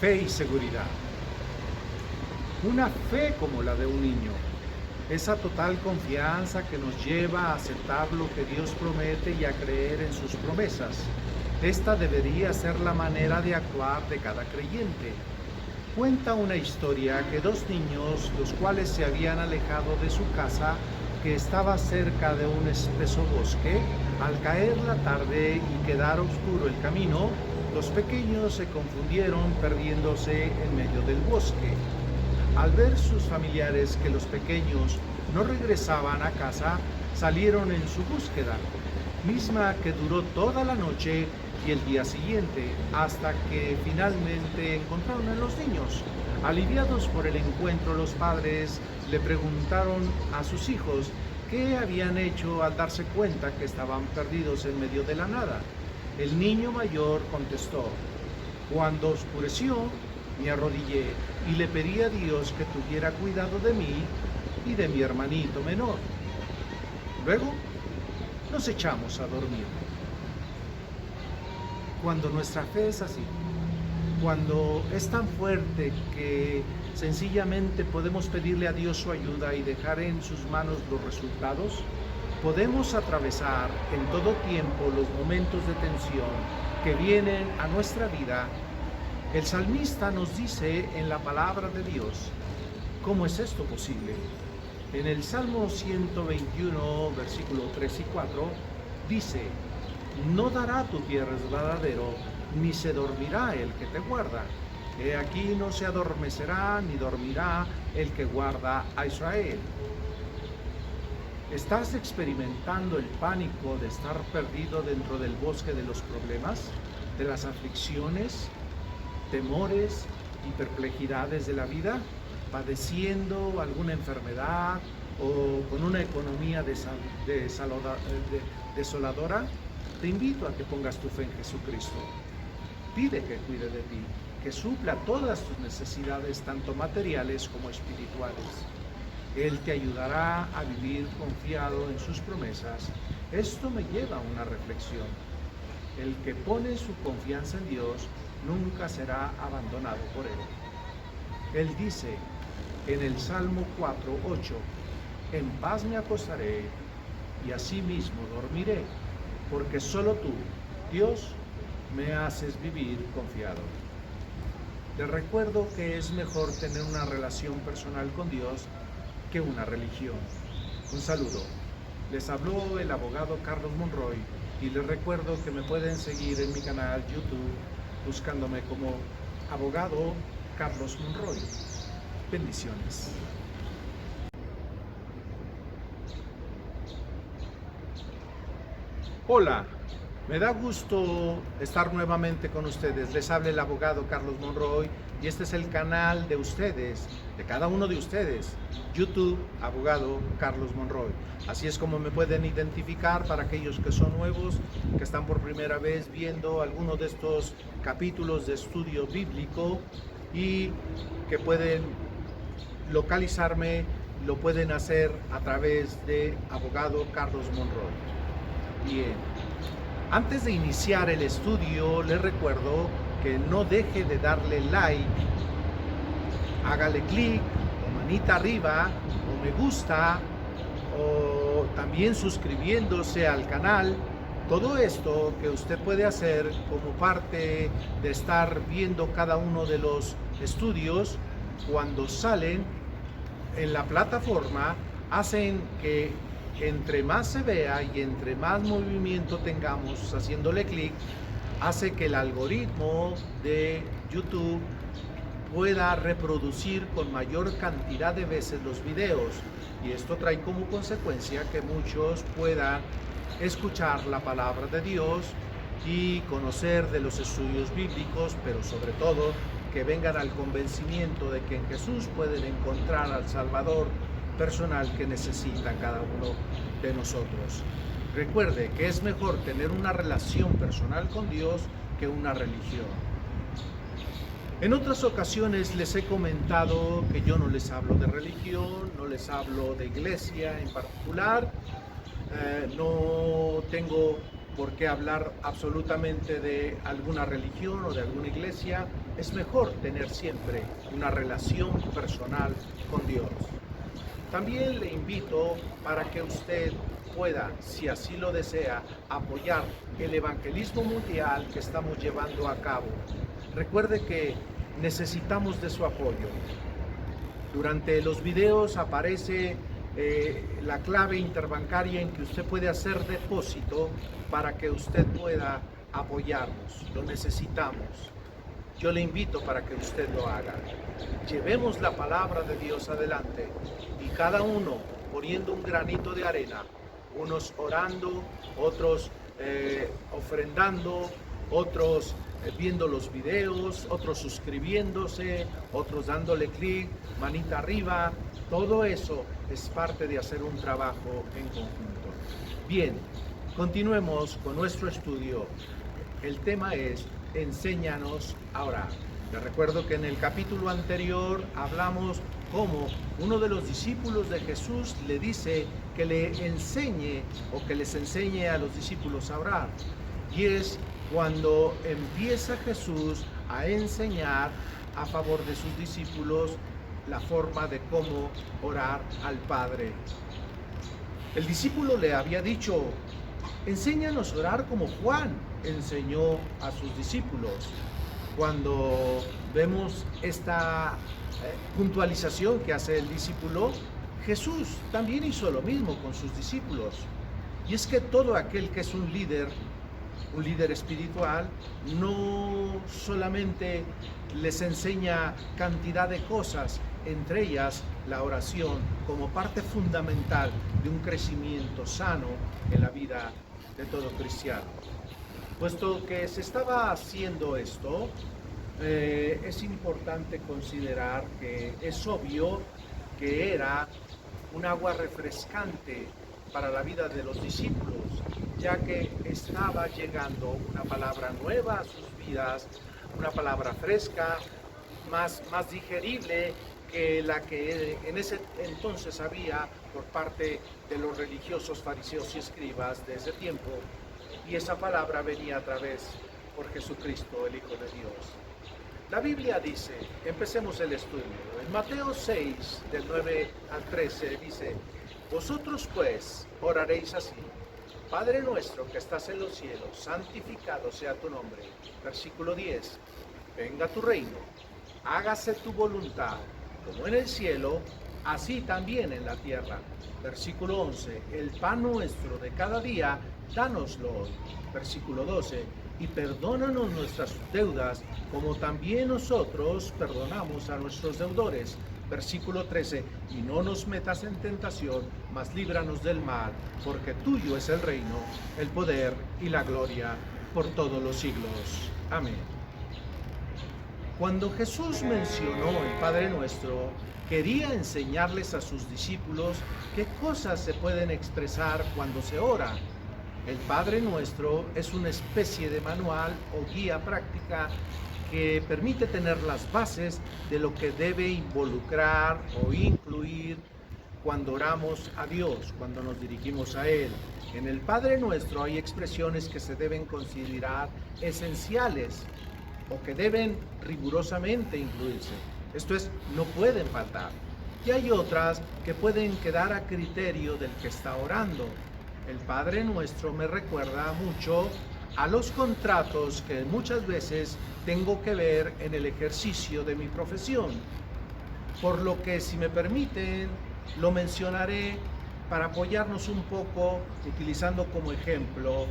fe y seguridad. Una fe como la de un niño, esa total confianza que nos lleva a aceptar lo que Dios promete y a creer en sus promesas. Esta debería ser la manera de actuar de cada creyente. Cuenta una historia que dos niños, los cuales se habían alejado de su casa, que estaba cerca de un espeso bosque, al caer la tarde y quedar oscuro el camino, los pequeños se confundieron perdiéndose en medio del bosque. Al ver sus familiares que los pequeños no regresaban a casa, salieron en su búsqueda, misma que duró toda la noche y el día siguiente, hasta que finalmente encontraron a los niños. Aliviados por el encuentro, los padres le preguntaron a sus hijos qué habían hecho al darse cuenta que estaban perdidos en medio de la nada. El niño mayor contestó: cuando oscureció, me arrodillé y le pedí a Dios que tuviera cuidado de mí y de mi hermanito menor. Luego nos echamos a dormir. Cuando nuestra fe es así, cuando es tan fuerte que sencillamente podemos pedirle a Dios su ayuda y dejar en sus manos los resultados, podemos atravesar en todo tiempo los momentos de tensión que vienen a nuestra vida. El salmista nos dice en la palabra de Dios, ¿cómo es esto posible? En el Salmo 121, versículos 3 y 4, dice: no dará tu pie resbaladero, ni se dormirá el que te guarda. He aquí no se adormecerá, ni dormirá el que guarda a Israel. ¿Estás experimentando el pánico de estar perdido dentro del bosque de los problemas, de las aflicciones, temores y perplejidades de la vida, padeciendo alguna enfermedad o con una economía desoladora? Te invito a que pongas tu fe en Jesucristo. Pide que cuide de ti, que supla todas tus necesidades, tanto materiales como espirituales. Él te ayudará a vivir confiado en sus promesas. Esto me lleva a una reflexión. El que pone su confianza en Dios nunca será abandonado por Él. Él dice en el Salmo 4:8, en paz me acostaré y asimismo dormiré, porque solo tú, Dios, me haces vivir confiado. Les recuerdo que es mejor tener una relación personal con Dios que una religión. Un saludo. Les habló el abogado Carlos Monroy y les recuerdo que me pueden seguir en mi canal YouTube buscándome como abogado Carlos Monroy. Bendiciones. Hola, me da gusto estar nuevamente con ustedes. Les habla el abogado Carlos Monroy y este es el canal de ustedes, de cada uno de ustedes, YouTube, abogado Carlos Monroy. Así es como me pueden identificar para aquellos que son nuevos, que están por primera vez viendo alguno de estos capítulos de estudio bíblico y que pueden localizarme, lo pueden hacer a través de abogado Carlos Monroy. Bien, antes de iniciar el estudio, les recuerdo que no deje de darle like, hágale clic o manita arriba o me gusta o también suscribiéndose al canal. Todo esto que usted puede hacer como parte de estar viendo cada uno de los estudios cuando salen en la plataforma, hacen que entre más se vea y entre más movimiento tengamos haciéndole clic, hace que el algoritmo de YouTube pueda reproducir con mayor cantidad de veces los videos, y esto trae como consecuencia que muchos puedan escuchar la palabra de Dios y conocer de los estudios bíblicos, pero sobre todo que vengan al convencimiento de que en Jesús pueden encontrar al Salvador personal que necesita cada uno de nosotros. Recuerde que es mejor tener una relación personal con Dios que una religión. En otras ocasiones les he comentado que yo no les hablo de religión, no les hablo de iglesia en particular, no tengo por qué hablar absolutamente de alguna religión o de alguna iglesia. Es mejor tener siempre una relación personal con Dios. También le invito para que usted pueda, si así lo desea, apoyar el evangelismo mundial que estamos llevando a cabo. Recuerde que necesitamos de su apoyo. Durante los videos aparece la clave interbancaria en que usted puede hacer depósito para que usted pueda apoyarnos. Lo necesitamos. Yo le invito para que usted lo haga. Llevemos la palabra de Dios adelante y cada uno poniendo un granito de arena, unos orando, otros ofrendando, otros viendo los videos, otros suscribiéndose, otros dándole clic, manita arriba. Todo eso es parte de hacer un trabajo en conjunto. Bien, continuemos con nuestro estudio. El tema es enséñanos a orar. Les recuerdo que en el capítulo anterior hablamos cómo uno de los discípulos de Jesús le dice que le enseñe o que les enseñe a los discípulos a orar. Y es cuando empieza Jesús a enseñar a favor de sus discípulos la forma de cómo orar al Padre. El discípulo le había dicho: enséñanos a orar como Juan enseñó a sus discípulos. Cuando vemos esta puntualización que hace el discípulo, Jesús también hizo lo mismo con sus discípulos. Y es que todo aquel que es un líder espiritual, no solamente les enseña cantidad de cosas, entre ellas la oración como parte fundamental de un crecimiento sano en la vida de todo cristiano. Puesto que se estaba haciendo esto, es importante considerar que es obvio que era un agua refrescante para la vida de los discípulos, ya que estaba llegando una palabra nueva a sus vidas, una palabra fresca, más digerible que la que en ese entonces había por parte de los religiosos fariseos y escribas de ese tiempo. Y esa palabra venía a través por Jesucristo, el Hijo de Dios. La Biblia dice, empecemos el estudio, en Mateo 6, del 9 al 13, dice: vosotros pues oraréis así: Padre nuestro que estás en los cielos, santificado sea tu nombre. Versículo 10, venga tu reino, hágase tu voluntad, como en el cielo, así también en la tierra. Versículo 11, el pan nuestro de cada día, dánoslo hoy. Versículo 12, y perdónanos nuestras deudas, como también nosotros perdonamos a nuestros deudores. Versículo 13, y no nos metas en tentación, mas líbranos del mal, porque tuyo es el reino, el poder y la gloria por todos los siglos. Amén. Cuando Jesús mencionó el Padre Nuestro, quería enseñarles a sus discípulos qué cosas se pueden expresar cuando se ora. El Padre Nuestro es una especie de manual o guía práctica que permite tener las bases de lo que debe involucrar o incluir cuando oramos a Dios, cuando nos dirigimos a Él. En el Padre Nuestro hay expresiones que se deben considerar esenciales o que deben rigurosamente incluirse. Esto es, no pueden faltar. Y hay otras que pueden quedar a criterio del que está orando. El Padre Nuestro me recuerda mucho a los contratos que muchas veces tengo que ver en el ejercicio de mi profesión. Por lo que, si me permiten, lo mencionaré para apoyarnos un poco, utilizando como ejemplo,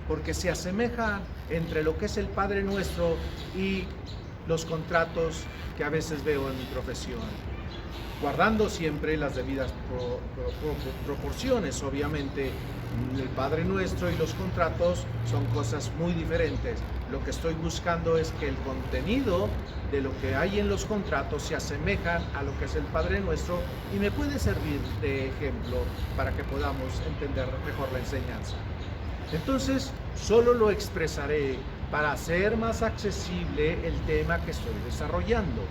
porque se asemeja entre lo que es el Padre Nuestro y los contratos que a veces veo en mi profesión, guardando siempre las debidas proporciones. Obviamente, el Padre Nuestro y los contratos son cosas muy diferentes. Lo que estoy buscando es que el contenido de lo que hay en los contratos se asemejan a lo que es el Padre Nuestro y me puede servir de ejemplo para que podamos entender mejor la enseñanza. Entonces, solo lo expresaré para hacer más accesible el tema que estoy desarrollando.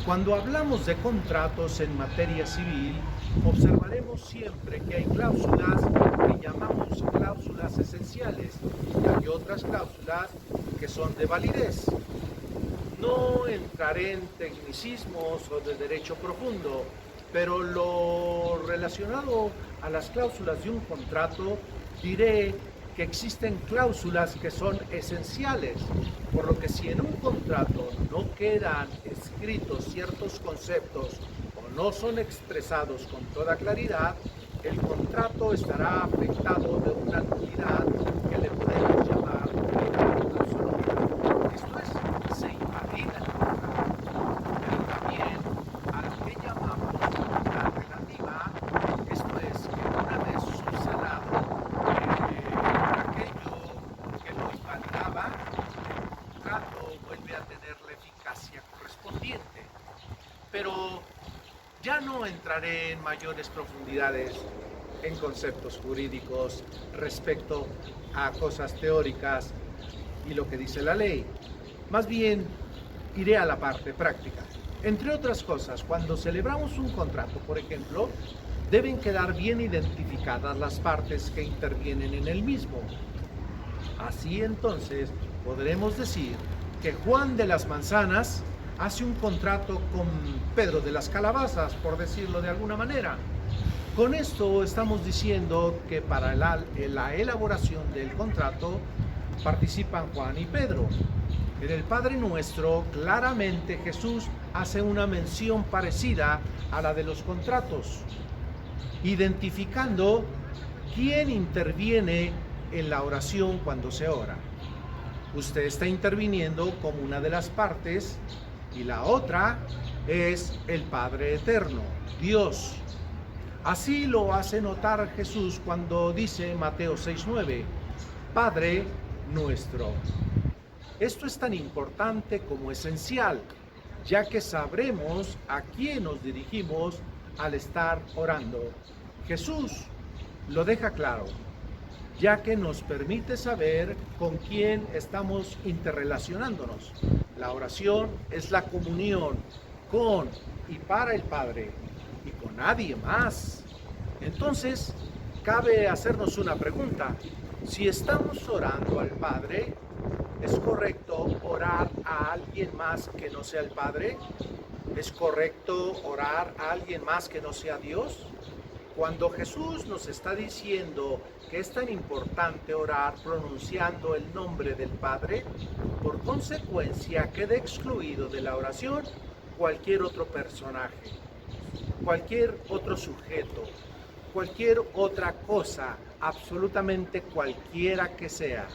Cuando hablamos de contratos en materia civil, observaremos sabemos siempre que hay cláusulas que llamamos cláusulas esenciales y hay otras cláusulas que son de validez. No entraré en tecnicismos o de derecho profundo, pero lo relacionado a las cláusulas de un contrato, diré que existen cláusulas que son esenciales, por lo que si en un contrato no quedan escritos ciertos conceptos o no son expresados con toda claridad, el contrato estará afectado de una nulidad que le podemos llamar nulidad absoluta. Esto es, se invalida el contrato. Pero también a lo que llamamos nulidad relativa, esto es, que una vez subsanado aquello que lo invalidaba, el contrato vuelve a tener la eficacia correspondiente. Pero ya no entraré en mayores profundidades en conceptos jurídicos respecto a cosas teóricas y lo que dice la ley. Más bien, iré a la parte práctica. Entre otras cosas, cuando celebramos un contrato, por ejemplo, deben quedar bien identificadas las partes que intervienen en el mismo. Así entonces podremos decir que Juan de las Manzanas hace un contrato con Pedro de las Calabazas, por decirlo de alguna manera. Con esto estamos diciendo que para la elaboración del contrato participan Juan y Pedro. En el Padre Nuestro, claramente Jesús hace una mención parecida a la de los contratos, identificando quién interviene en la oración cuando se ora. Usted está interviniendo como una de las partes y la otra es el Padre Eterno, Dios. Así lo hace notar Jesús cuando dice en Mateo 6:9, Padre nuestro. Esto es tan importante como esencial, ya que sabremos a quién nos dirigimos al estar orando. Jesús lo deja claro, ya que nos permite saber con quién estamos interrelacionándonos. La oración es la comunión con y para el Padre y con nadie más. Entonces, cabe hacernos una pregunta. Si estamos orando al Padre, ¿es correcto orar a alguien más que no sea el Padre? ¿Es correcto orar a alguien más que no sea Dios? Cuando Jesús nos está diciendo que es tan importante orar pronunciando el nombre del Padre, por consecuencia queda excluido de la oración cualquier otro personaje, cualquier otro sujeto, cualquier otra cosa, absolutamente cualquiera que sea,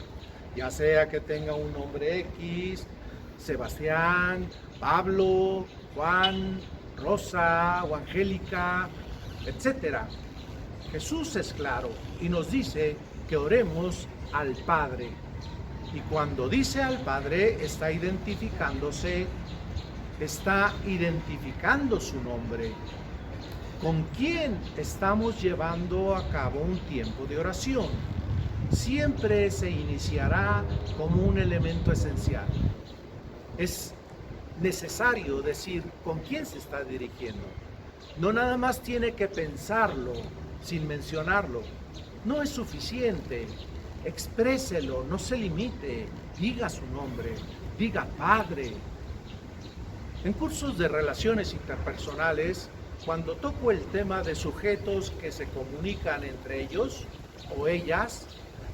ya sea que tenga un nombre X, Sebastián, Pablo, Juan, Rosa o Angélica, etcétera. Jesús es claro y nos dice que oremos al Padre. Y cuando dice al Padre, está identificando su nombre. ¿Con quién estamos llevando a cabo un tiempo de oración? Siempre se iniciará como un elemento esencial. Es necesario decir con quién se está dirigiendo. No nada más tiene que pensarlo sin mencionarlo. No es suficiente. Expréselo, no se limite. Diga su nombre, diga Padre. En cursos de relaciones interpersonales, cuando toco el tema de sujetos que se comunican entre ellos o ellas,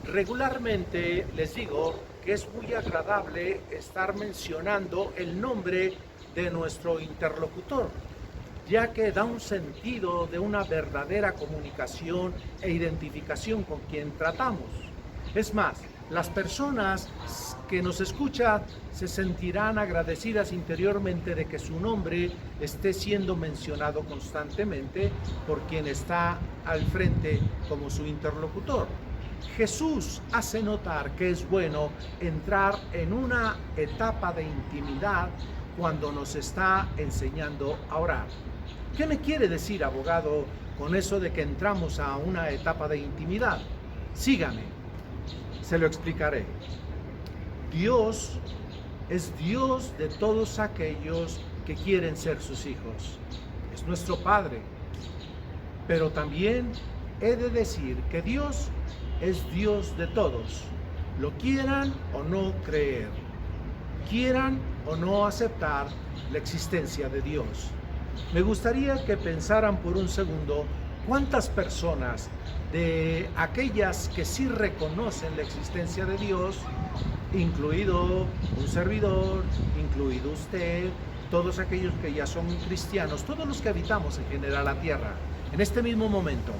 regularmente les digo que es muy agradable estar mencionando el nombre de nuestro interlocutor, ya que da un sentido de una verdadera comunicación e identificación con quien tratamos. Es más, las personas que nos escuchan se sentirán agradecidas interiormente de que su nombre esté siendo mencionado constantemente por quien está al frente como su interlocutor. Jesús hace notar que es bueno entrar en una etapa de intimidad cuando nos está enseñando a orar. ¿Qué me quiere decir, abogado, con eso de que entramos a una etapa de intimidad? Sígame, se lo explicaré. Dios es Dios de todos aquellos que quieren ser sus hijos. Es nuestro Padre. Pero también he de decir que Dios es Dios de todos, lo quieran o no creer, quieran o no aceptar la existencia de Dios. Me gustaría que pensaran por un segundo cuántas personas de aquellas que sí reconocen la existencia de Dios, incluido un servidor, incluido usted, todos aquellos que ya son cristianos, todos los que habitamos en general la tierra, en este mismo momento,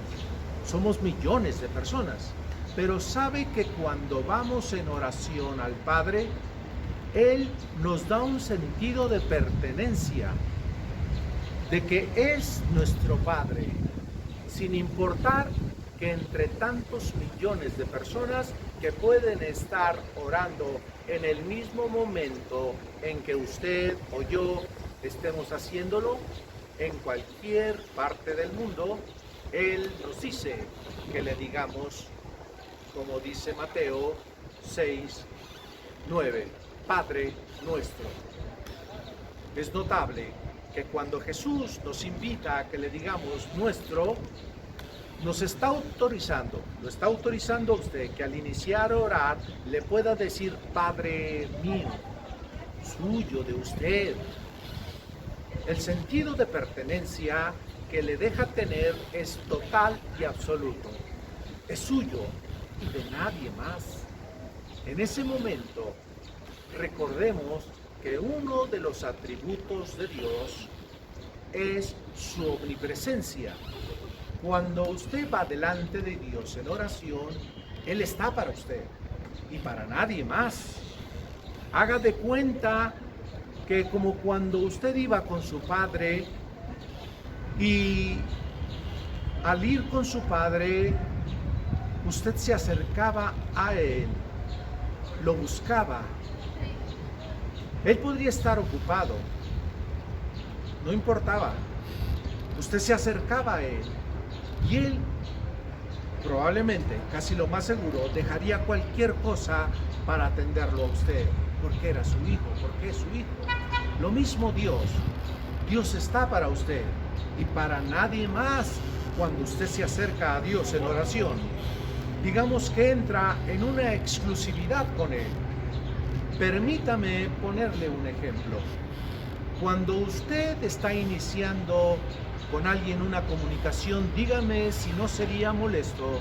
somos millones de personas, pero sabe que cuando vamos en oración al Padre, Él nos da un sentido de pertenencia, de que es nuestro Padre, sin importar que entre tantos millones de personas que pueden estar orando en el mismo momento en que usted o yo estemos haciéndolo, en cualquier parte del mundo, Él nos dice que le digamos, como dice Mateo 6:9, Padre nuestro. Es notable que cuando Jesús nos invita a que le digamos nuestro, nos está autorizando, lo está autorizando a usted que al iniciar a orar le pueda decir Padre mío, suyo, de usted. El sentido de pertenencia que le deja tener es total y absoluto. Es suyo y de nadie más. En ese momento, recordemos que uno de los atributos de Dios es su omnipresencia. Cuando usted va delante de Dios en oración, Él está para usted y para nadie más. Haga de cuenta que como cuando usted iba con su padre y al ir con su padre, usted se acercaba a Él, lo buscaba. Él podría estar ocupado, no importaba. Usted se acercaba a Él y Él probablemente, casi lo más seguro, dejaría cualquier cosa para atenderlo a usted, porque era su hijo, porque es su hijo. Lo mismo Dios. Dios está para usted y para nadie más cuando usted se acerca a Dios en oración. Digamos que entra en una exclusividad con Él. Permítame ponerle un ejemplo. Cuando usted está iniciando con alguien una comunicación, dígame si no sería molesto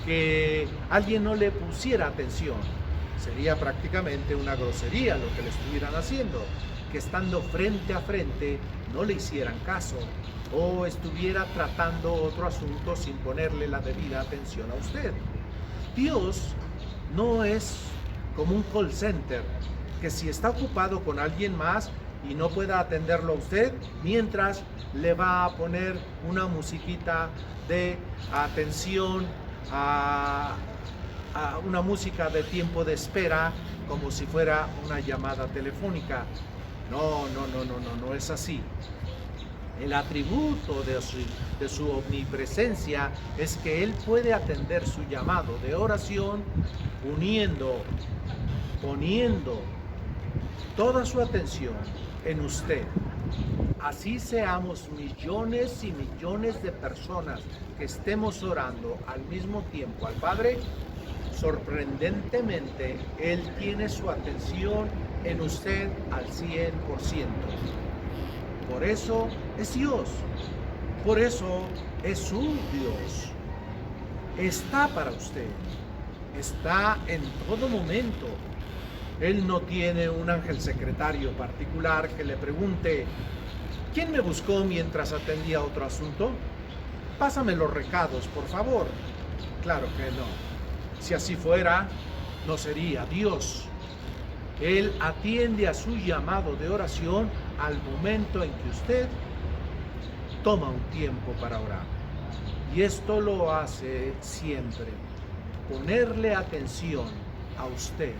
que alguien no le pusiera atención. Sería prácticamente una grosería lo que le estuvieran haciendo, que estando frente a frente no le hicieran caso o estuviera tratando otro asunto sin ponerle la debida atención a usted. Dios no es como un call center, que si está ocupado con alguien más y no pueda atenderlo a usted, mientras le va a poner una musiquita de atención, a una música de tiempo de espera, como si fuera una llamada telefónica. No es así. El atributo de su omnipresencia es que Él puede atender su llamado de oración poniendo toda su atención en usted. Así seamos millones y millones de personas que estemos orando al mismo tiempo al Padre, sorprendentemente Él tiene su atención en usted al 100%. Por eso es Dios, por eso es su Dios. Está para usted, está en todo momento. Él no tiene un ángel secretario particular que le pregunte, ¿quién me buscó mientras atendía otro asunto? Pásame los recados, por favor. Claro que no. Si así fuera, no sería Dios. Él atiende a su llamado de oración al momento en que usted toma un tiempo para orar. Y esto lo hace siempre, ponerle atención a usted.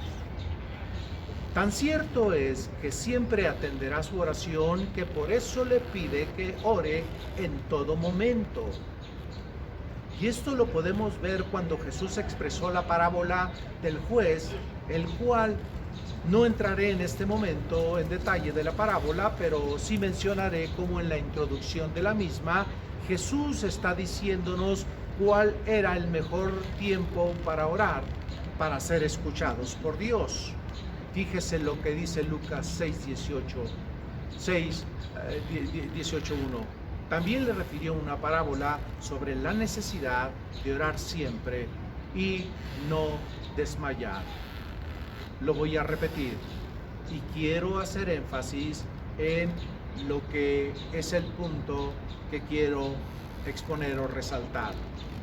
Tan cierto es que siempre atenderá su oración, que por eso le pide que ore en todo momento. Y esto lo podemos ver cuando Jesús expresó la parábola del juez, el cual no entraré en este momento en detalle de la parábola, pero sí mencionaré como en la introducción de la misma, Jesús está diciéndonos cuál era el mejor tiempo para orar, para ser escuchados por Dios. Fíjese lo que dice Lucas 18:1. También le refirió una parábola sobre la necesidad de orar siempre y no desmayar. Lo voy a repetir y quiero hacer énfasis en lo que es el punto que quiero exponer o resaltar.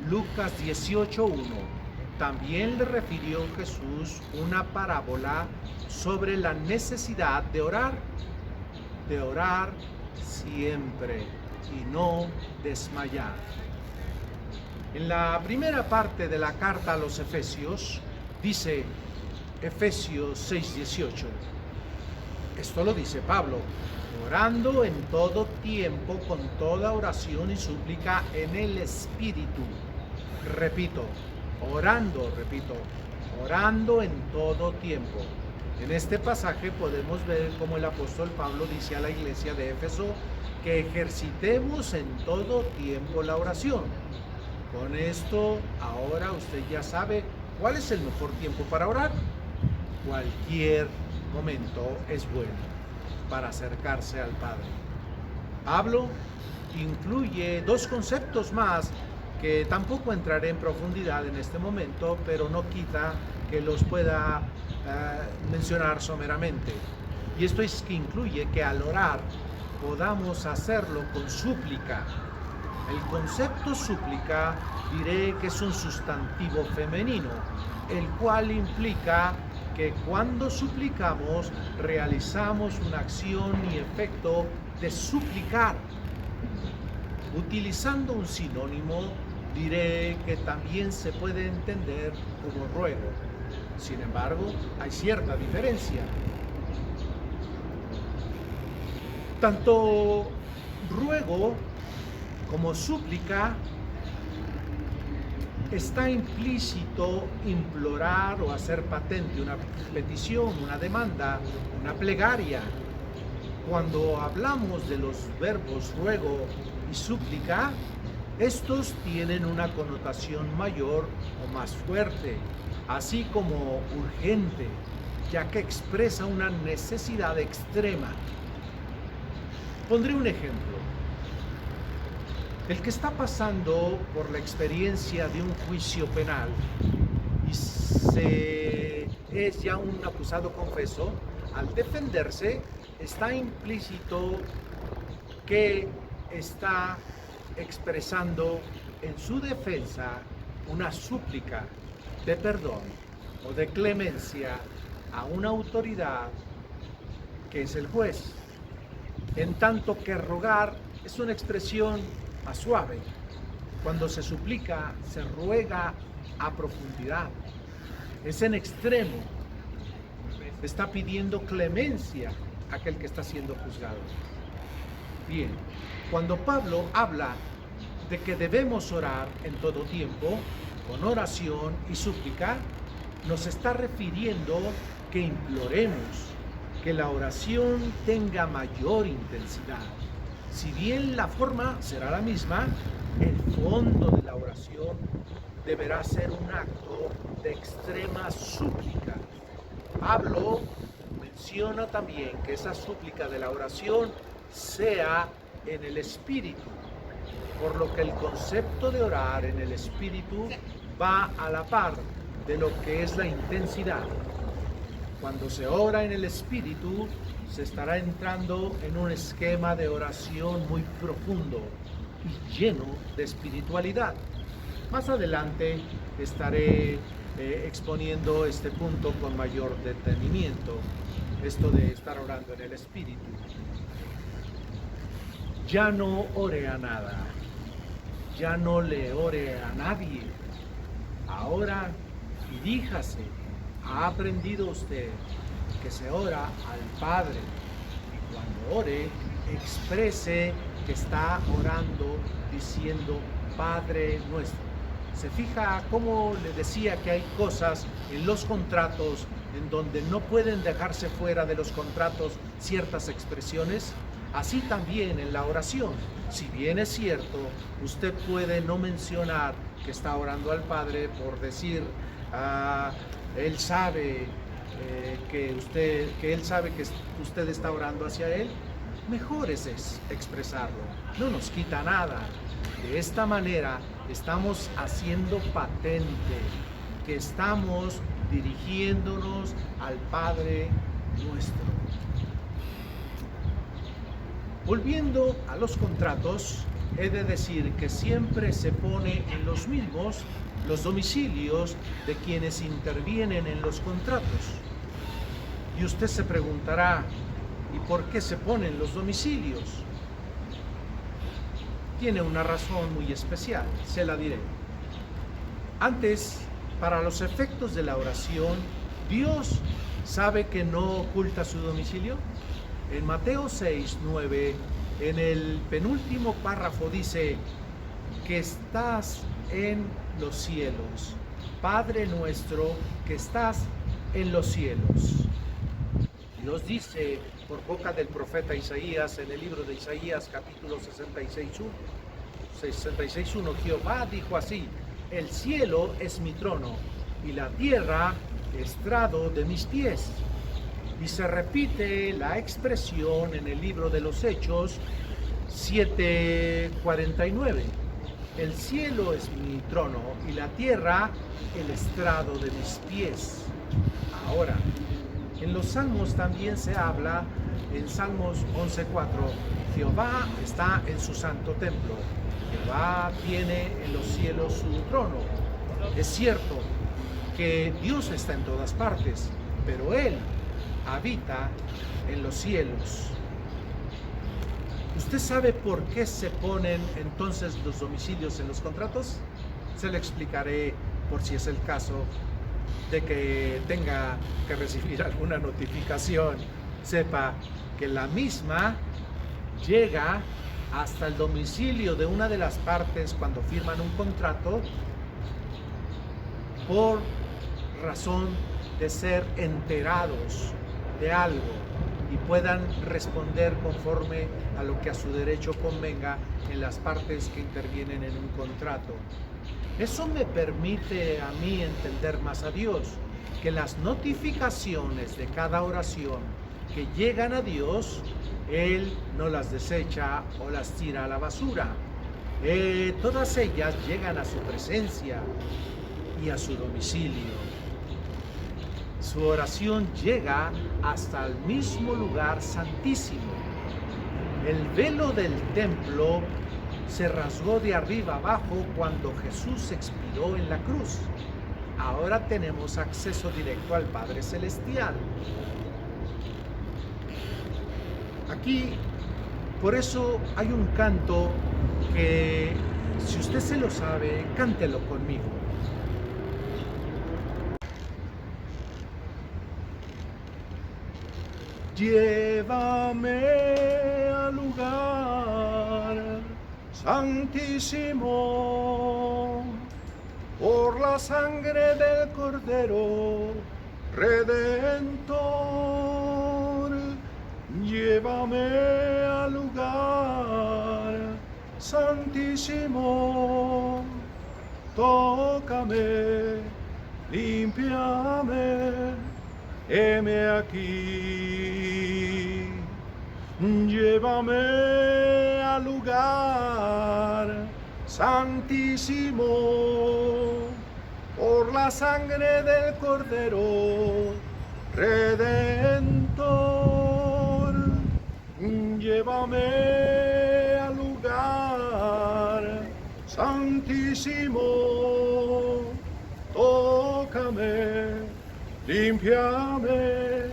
Lucas 18:1. También le refirió Jesús una parábola sobre la necesidad de orar siempre y no desmayar. En la primera parte de la carta a los Efesios dice Efesios 6:18. Esto lo dice Pablo: orando en todo tiempo con toda oración y súplica en el Espíritu. Repito, orando en todo tiempo. En este pasaje podemos ver cómo el apóstol Pablo dice a la iglesia de Éfeso que ejercitemos en todo tiempo la oración. Con esto, ahora usted ya sabe cuál es el mejor tiempo para orar. Cualquier momento es bueno para acercarse al Padre. Pablo incluye dos conceptos más que tampoco entraré en profundidad en este momento, pero no quita que los pueda mencionar someramente. Y esto es que incluye que al orar podamos hacerlo con súplica. El concepto súplica diré que es un sustantivo femenino, el cual implica que cuando suplicamos realizamos una acción y efecto de suplicar. Utilizando un sinónimo, diré que también se puede entender como ruego. Sin embargo, hay cierta diferencia. Tanto ruego como súplica está implícito implorar o hacer patente una petición, una demanda, una plegaria. Cuando hablamos de los verbos ruego y súplica, estos tienen una connotación mayor o más fuerte, así como urgente, ya que expresa una necesidad extrema. Pondré un ejemplo. El que está pasando por la experiencia de un juicio penal y es ya un acusado confeso, al defenderse está implícito que está expresando en su defensa una súplica de perdón o de clemencia a una autoridad que es el juez, en tanto que rogar es una expresión más suave. Cuando se suplica, se ruega a profundidad, es en extremo, está pidiendo clemencia a aquel que está siendo juzgado. Bien, cuando Pablo habla de que debemos orar en todo tiempo, con oración y súplica, nos está refiriendo que imploremos, que la oración tenga mayor intensidad. Si bien la forma será la misma, el fondo de la oración deberá ser un acto de extrema súplica. Pablo menciona también que esa súplica de la oración sea en el Espíritu, por lo que el concepto de orar en el Espíritu va a la par de lo que es la intensidad. Cuando se ora en el Espíritu, se estará entrando en un esquema de oración muy profundo y lleno de espiritualidad. Más adelante estaré exponiendo este punto con mayor detenimiento, esto de estar orando en el Espíritu. Ya no ore a nada, ya no le ore a nadie. Ahora diríjase. ¿Ha aprendido usted que se ora al Padre? Y cuando ore, exprese que está orando diciendo Padre nuestro. ¿Se fija cómo le decía que hay cosas en los contratos en donde no pueden dejarse fuera de los contratos ciertas expresiones? Así también en la oración. Si bien es cierto, usted puede no mencionar que está orando al Padre por decir, Él sabe que Él sabe que usted está orando hacia Él. Mejor es expresarlo, no nos quita nada. De esta manera estamos haciendo patente que estamos dirigiéndonos al Padre nuestro. Volviendo a los contratos, he de decir que siempre se pone en los mismos los domicilios de quienes intervienen en los contratos. Y usted se preguntará, ¿y por qué se ponen los domicilios? Tiene una razón muy especial, se la diré. Antes, para los efectos de la oración, Dios sabe que no oculta su domicilio. En Mateo 6:9, en el penúltimo párrafo dice que estás en los cielos, Padre nuestro que estás en los cielos. Dios dice por boca del profeta Isaías en el libro de Isaías capítulo 66:1, Jehová dijo así: el cielo es mi trono y la tierra estrado de mis pies. Y se repite la expresión en el libro de los Hechos 7:49. El cielo es mi trono y la tierra el estrado de mis pies. Ahora, en los Salmos también se habla, en Salmos 11:4, Jehová está en su santo templo. Jehová tiene en los cielos su trono. Es cierto que Dios está en todas partes, pero Él habita en los cielos. ¿Usted sabe por qué se ponen entonces los domicilios en los contratos? Se lo explicaré por si es el caso de que tenga que recibir alguna notificación. Sepa que la misma llega hasta el domicilio de una de las partes cuando firman un contrato por razón de ser enterados de algo y puedan responder conforme a lo que a su derecho convenga en las partes que intervienen en un contrato. Eso me permite a mí entender más a Dios, que las notificaciones de cada oración que llegan a Dios, Él no las desecha o las tira a la basura. Todas ellas llegan a su presencia y a su domicilio. Su oración llega hasta el mismo lugar santísimo. El velo del templo se rasgó de arriba abajo cuando Jesús expiró en la cruz. Ahora tenemos acceso directo al Padre Celestial. Aquí, por eso hay un canto que, si usted se lo sabe, cántelo conmigo. Llévame al lugar santísimo por la sangre del Cordero Redentor. Llévame al lugar santísimo, tócame, límpiame, heme aquí. Llévame al lugar santísimo por la sangre del Cordero Redentor. Llévame al lugar santísimo, tócame, límpiame,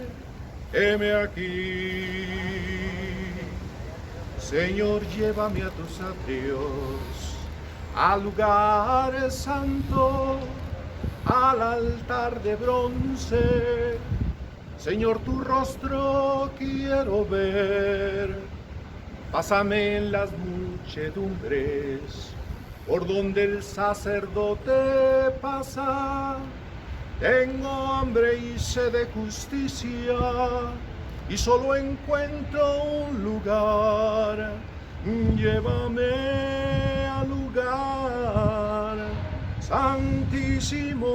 heme aquí. Señor, llévame a tus atrios, al lugar santo, al altar de bronce. Señor, tu rostro quiero ver. Pásame en las muchedumbres, por donde el sacerdote pasa. Tengo hambre y sed de justicia, y solo encuentro un lugar. Llévame al lugar santísimo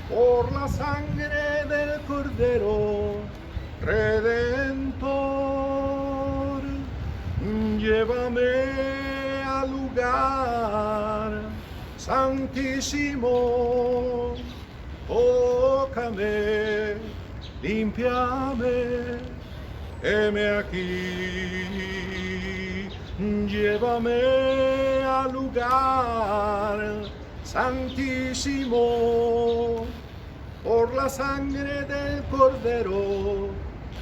por la sangre del Cordero Redentor. Llévame al lugar santísimo, tócame, límpiame, heme aquí. Llévame al lugar santísimo por la sangre del Cordero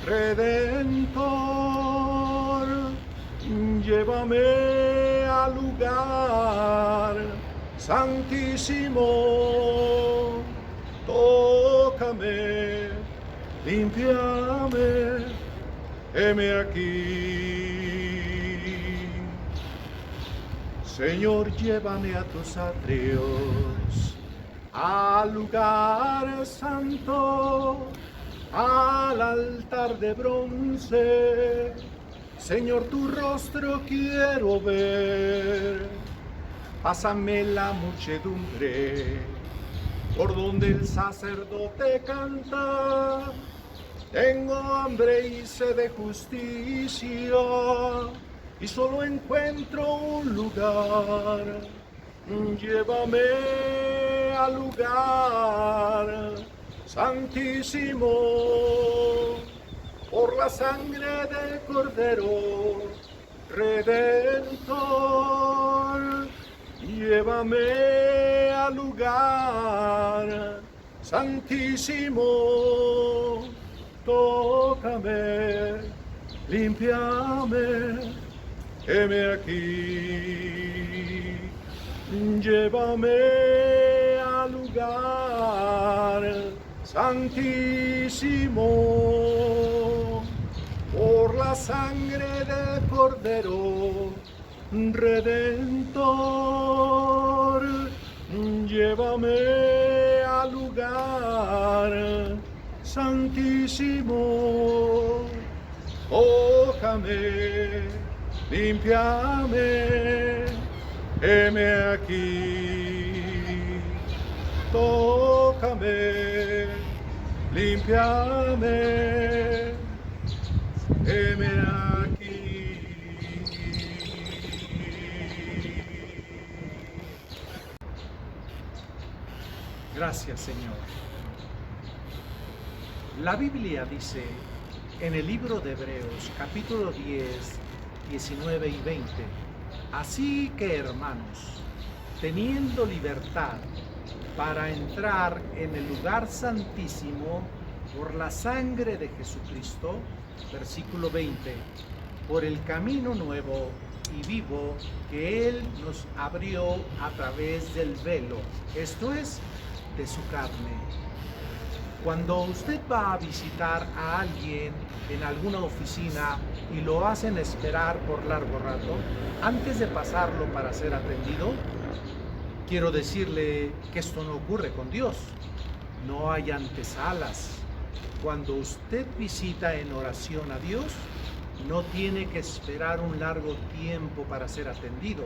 Redentor. Llévame al lugar santísimo, tócame, límpiame, heme aquí. Señor, llévame a tus atrios, al lugar santo, al altar de bronce. Señor, tu rostro quiero ver. Pásame la muchedumbre por donde el sacerdote canta. Tengo hambre y sed de justicia y solo encuentro un lugar. Llévame al lugar santísimo por la sangre del Cordero Redentor. Llévame al lugar santísimo, tócame, límpiame, heme aquí. Llévame al lugar santísimo por la sangre del Cordero Redentor. Llévame al lugar santísimo, tócame, límpiame, heme aquí. Tócame, límpiame, heme aquí. Gracias, Señor. La Biblia dice en el libro de Hebreos, capítulo 10, 19 y 20, así que, hermanos, teniendo libertad para entrar en el lugar santísimo por la sangre de Jesucristo, versículo 20, por el camino nuevo y vivo que Él nos abrió a través del velo, esto es, de su carne. Cuando usted va a visitar a alguien en alguna oficina y lo hacen esperar por largo rato, antes de pasarlo para ser atendido, quiero decirle que esto no ocurre con Dios. No hay antesalas. Cuando usted visita en oración a Dios, no tiene que esperar un largo tiempo para ser atendido.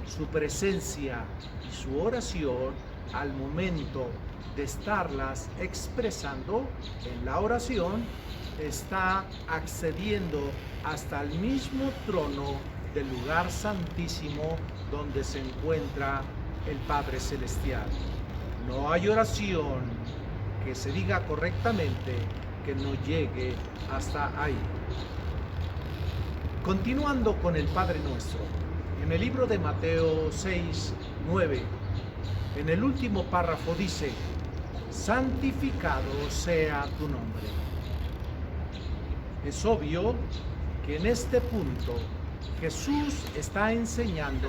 Su presencia y su oración, al momento de estarlas expresando en la oración, está accediendo hasta el mismo trono del lugar santísimo donde se encuentra el Padre Celestial. No hay oración que se diga correctamente que no llegue hasta ahí. Continuando con el Padre Nuestro, en el libro de Mateo 6, 9, en el último párrafo dice, santificado sea tu nombre. Es obvio que en este punto Jesús está enseñando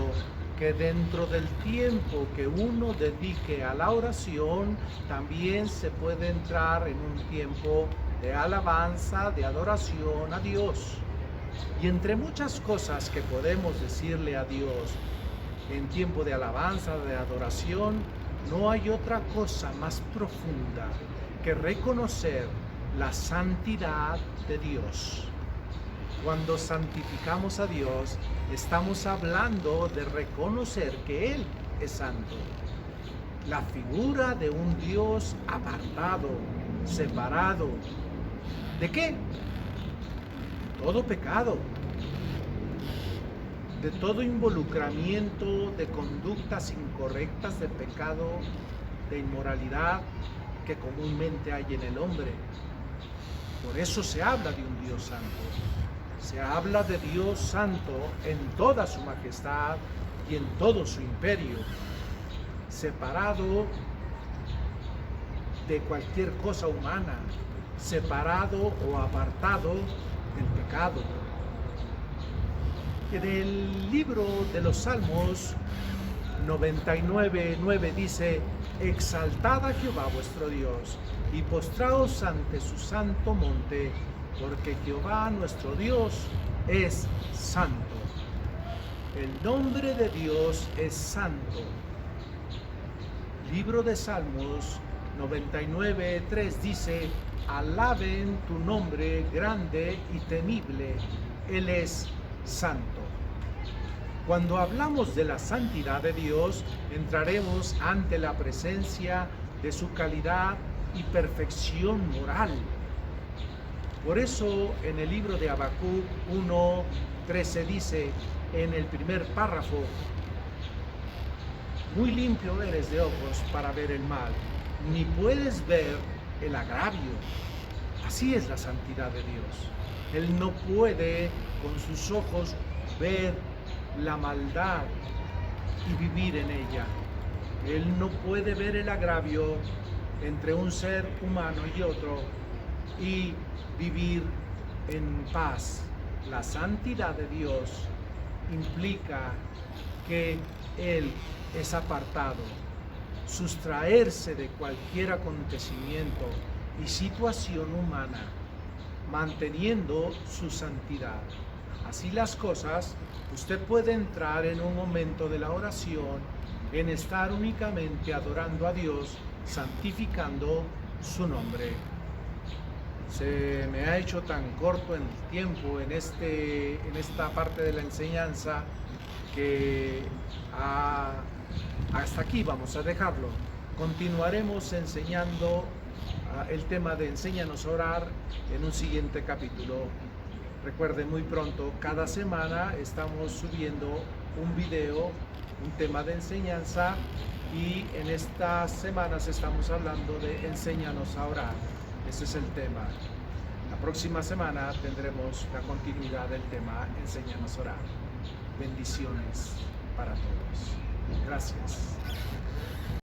que dentro del tiempo que uno dedique a la oración, también se puede entrar en un tiempo de alabanza, de adoración a Dios. Y entre muchas cosas que podemos decirle a Dios en tiempo de alabanza, de adoración, no hay otra cosa más profunda que reconocer la santidad de Dios. Cuando santificamos a Dios, estamos hablando de reconocer que Él es santo. La figura de un Dios apartado, separado. ¿De qué? Todo pecado, de todo involucramiento de conductas incorrectas, de pecado, de inmoralidad que comúnmente hay en el hombre. Por eso se habla de un Dios santo. Se habla de Dios santo en toda su majestad y en todo su imperio, separado de cualquier cosa humana, separado o apartado del pecado. En el libro de los Salmos 99:9 dice: exaltad a Jehová vuestro Dios y postraos ante su santo monte, porque Jehová nuestro Dios es santo. El nombre de Dios es santo. Libro de Salmos 99:3 dice: alaben tu nombre grande y temible, Él es santo. Cuando hablamos de la santidad de Dios, entraremos ante la presencia de su calidad y perfección moral. Por eso en el libro de Habacuc 1:13 dice en el primer párrafo: muy limpio eres de ojos para ver el mal, ni puedes ver el agravio. Así es la santidad de Dios. Él no puede con sus ojos ver la maldad y vivir en ella. Él no puede ver el agravio entre un ser humano y otro y vivir en paz. La santidad de Dios implica que Él es apartado, sustraerse de cualquier acontecimiento y situación humana, manteniendo su santidad. Así las cosas, usted puede entrar en un momento de la oración en estar únicamente adorando a Dios, santificando su nombre. Se me ha hecho tan corto el tiempo en esta parte de la enseñanza que hasta aquí vamos a dejarlo. Continuaremos enseñando el tema de Enséñanos a orar en un siguiente capítulo. Recuerden, muy pronto, cada semana estamos subiendo un video, un tema de enseñanza, y en estas semanas estamos hablando de Enséñanos a orar. Ese es el tema. La próxima semana tendremos la continuidad del tema Enséñanos a orar. Bendiciones para todos. Gracias.